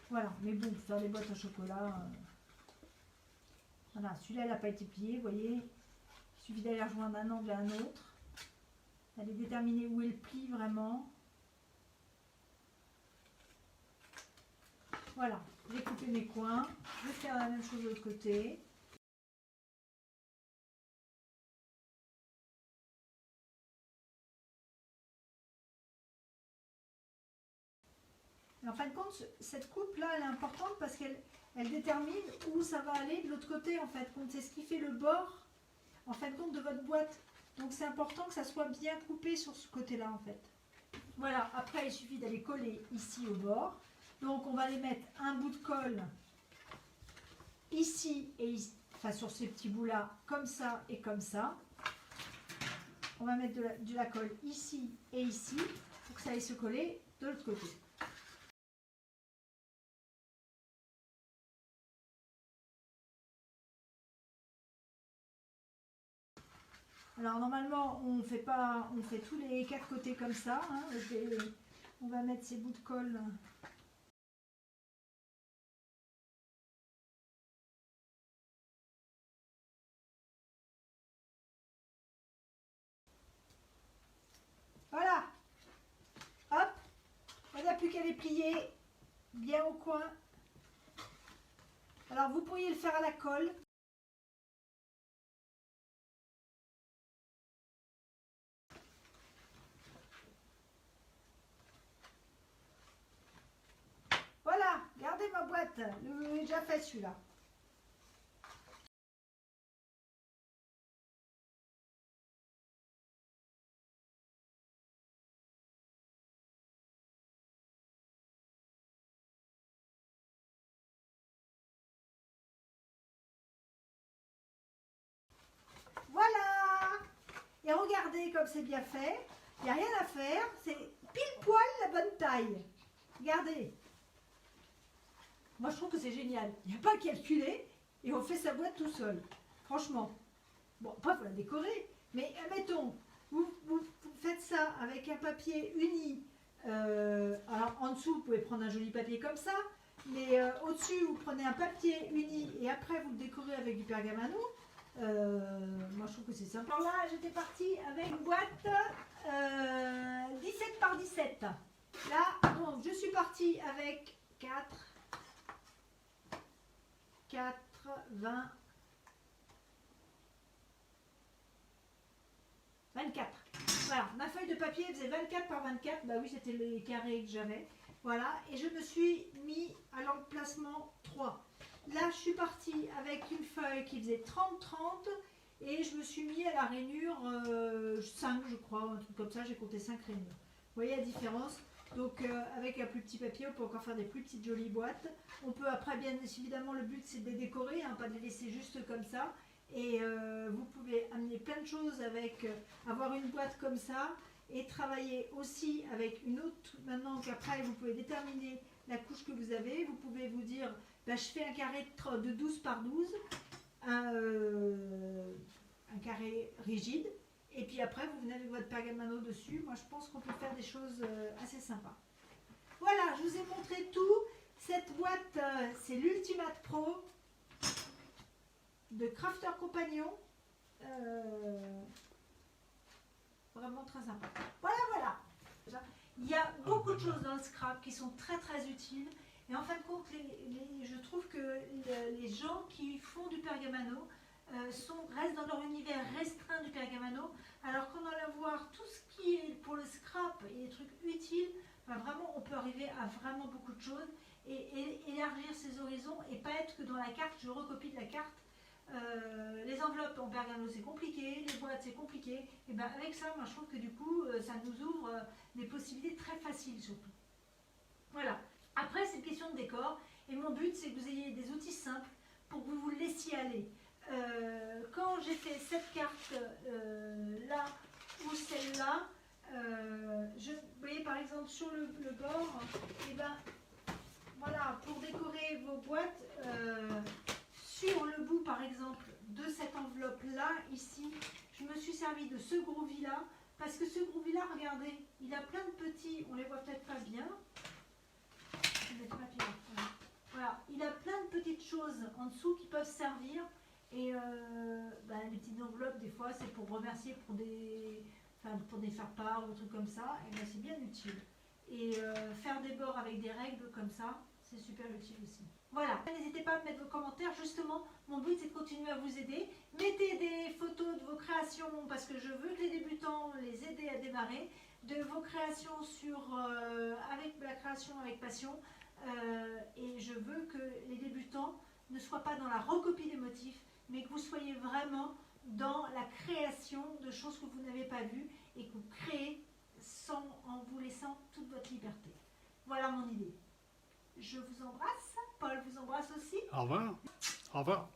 Voilà. Mais bon, faire des boîtes à chocolat... Voilà. Celui-là, il n'a pas été plié, vous voyez. Il suffit d'aller rejoindre d'un angle à un autre. D'aller déterminer où est le pli vraiment. Voilà, j'ai coupé mes coins. Je vais faire la même chose de l'autre côté. Et en fin de compte, cette coupe-là, elle est importante parce qu'elle détermine où ça va aller de l'autre côté. En fait, c'est ce qui fait le bord, en fin de compte, de votre boîte. Donc c'est important que ça soit bien coupé sur ce côté-là, en fait. Voilà, après, il suffit d'aller coller ici au bord. Donc on va les mettre un bout de colle ici et ici, enfin sur ces petits bouts-là, comme ça et comme ça. On va mettre de la colle ici et ici pour que ça aille se coller de l'autre côté. Alors normalement on fait tous les quatre côtés comme ça. Hein. On va mettre ces bouts de colle. Voilà. Hop. On n'a plus qu'à les plier bien au coin. Alors vous pourriez le faire à la colle. Voilà, regardez ma boîte. J'ai déjà fait celui-là. Voilà. Et regardez comme c'est bien fait. Il n'y a rien à faire. C'est pile poil la bonne taille. Regardez. Moi, je trouve que c'est génial. Il n'y a pas à calculer et on fait sa boîte tout seul. Franchement. Bon, après, il faut la décorer. Mais admettons, vous faites ça avec un papier uni. Alors, en dessous, vous pouvez prendre un joli papier comme ça. Mais au-dessus, vous prenez un papier uni et après, vous le décorez avec du pergamano. Moi, je trouve que c'est sympa. Alors là, j'étais partie avec une boîte 17 par 17. Là, donc, je suis partie avec 4, 20, 24. Voilà, ma feuille de papier faisait 24 par 24, bah oui c'était les carrés que j'avais. Voilà, et je me suis mis à l'emplacement 3. Là je suis partie avec une feuille qui faisait 30-30 et je me suis mis à la rainure 5 je crois, un truc comme ça, j'ai compté 5 rainures. Vous voyez la différence? Donc avec un plus petit papier, on peut encore faire des plus petites jolies boîtes. On peut après, bien évidemment, le but c'est de les décorer, hein, pas de les laisser juste comme ça. Et vous pouvez amener plein de choses avec, avoir une boîte comme ça et travailler aussi avec une autre. Maintenant qu'après vous pouvez déterminer la couche que vous avez, vous pouvez vous dire, bah, je fais un carré de 12 par 12, un carré rigide. Et puis après, vous venez avec votre pergamano dessus. Moi, je pense qu'on peut faire des choses assez sympas. Voilà, je vous ai montré tout. Cette boîte, c'est l'Ultimate Pro de Crafter Compagnon. Vraiment très sympa. Voilà, voilà. Il y a beaucoup de choses dans le scrap qui sont très très utiles. Et en fin de compte, je trouve que les gens qui font du pergamano restent dans leur univers restreint du pergamano, alors qu'on va voir tout ce qui est pour le scrap et les trucs utiles, ben vraiment on peut arriver à vraiment beaucoup de choses et élargir ses horizons et pas être que dans la carte, je recopie de la carte. Les enveloppes en pergamano c'est compliqué, les boîtes c'est compliqué, et ben avec ça moi je trouve que du coup ça nous ouvre des possibilités très faciles surtout. Voilà. Après c'est une question de décor et mon but c'est que vous ayez des outils simples pour que vous vous laissiez aller. Quand j'ai fait cette carte là ou celle-là, vous voyez par exemple sur le bord, et ben voilà, pour décorer vos boîtes, sur le bout par exemple de cette enveloppe là, ici, je me suis servi de ce groovy là, parce que ce groovy là, regardez, il a plein de petits, on les voit peut-être pas bien, voilà, il a plein de petites choses en dessous qui peuvent servir. Et les petites enveloppes, des fois, c'est pour remercier pour des faire-part ou des trucs comme ça. Et c'est bien utile. Et faire des bords avec des règles comme ça, c'est super utile aussi. Voilà. N'hésitez pas à mettre vos commentaires. Justement, mon but, c'est de continuer à vous aider. Mettez des photos de vos créations parce que je veux que les débutants les aider à démarrer. De vos créations avec la création avec passion. Et je veux que les débutants ne soient pas dans la recopie des motifs, mais que vous soyez vraiment dans la création de choses que vous n'avez pas vues et que vous créez en vous laissant toute votre liberté. Voilà mon idée. Je vous embrasse. Paul vous embrasse aussi. Au revoir. Au revoir.